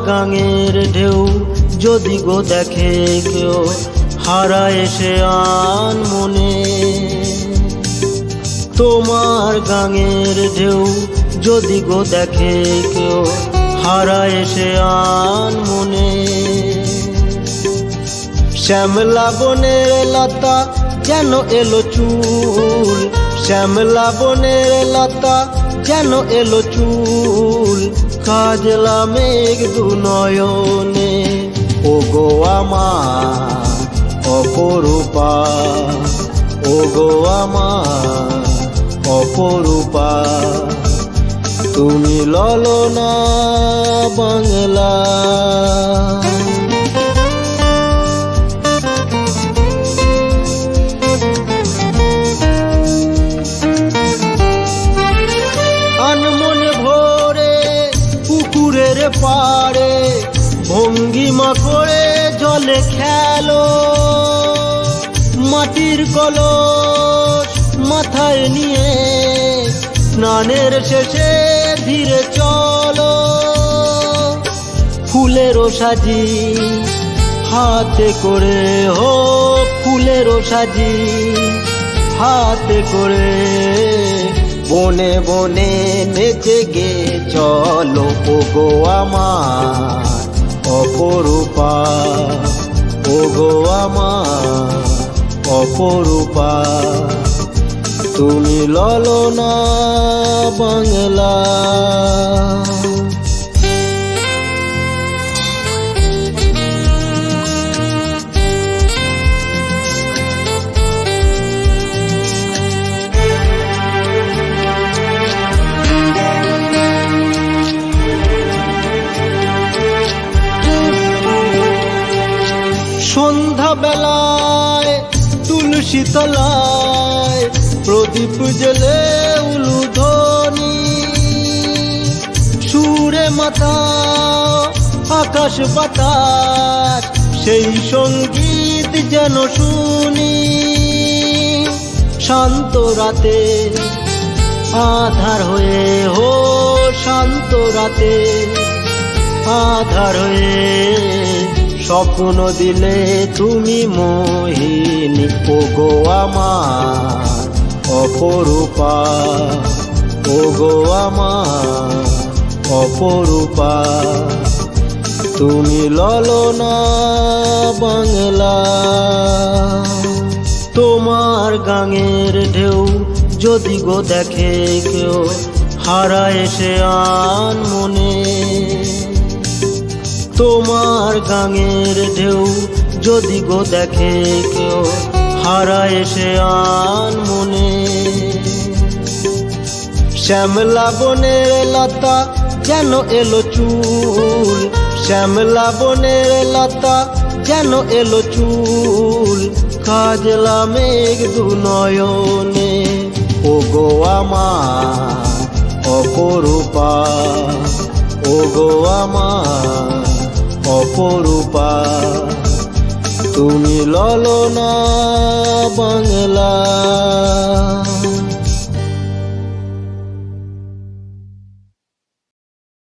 গাঙের ঢেউ যদি গো দেখে কেউ হারায় সে আন মনে। তোমার গাঙের ঢেউ যদি গো দেখে কেউ হারায় সে আন মনে। শ্যামলা বনের লতা যেন এলো চুল, শ্যামলা বনের লতা যেন এলো চুল, কাজলা মেঘ দু নয়নে। ও গো আমার অপরূপা, ও গো আমার অপরূপা, তুমি ললনা বাংলা। আনমনে ভোরে পুকুরের পাড়ে ভঙ্গিমা করে জলে খেলো, মাটির কলস মাথায় নিয়ে স্নানের শেষে ধীরে চলো। ফুলেরও সাজি হাতে করে, হো ফুলেরও সাজি হাতে করে, বনে বনে নেচে গে চলো। ও গো আমার অপরূপা, ও গো আমার অপরূপা, তুমি ললনা বাংলা। সন্ধ্যা বেলায় তুলসী তলায় প্রদীপ জ্বেলে উলুধ্বনি, সুরে মাথা আকাশ বাতাস সেই সঙ্গীত যেন শুনি। শান্ত রাতে আধার হয়ে, হো শান্ত রাতে আধার হয়ে, স্বপ্ন দিলে তুমি মোহিনী। ও গো আমার অপরূপা, ও গো আমার অপরূপা, তুমি ললনা বাংলা। তোমার গাঙের ঢেউ যদি গো দেখে কেউ হারায় সে আন মনে। তোমার গাঙের ঢেউ যদি গো দেখে কেউ হারায় সে আন মনে। শ্যামলা বনের লতা যেন এলো চুল, শ্যামলা বনের লতা যেন এলো চুল, কাজলা মেঘ দু নয়নে। ও গো আমার অপরূপা, ও গো আমার অপরূপা, তুমি ললনা বাংলা।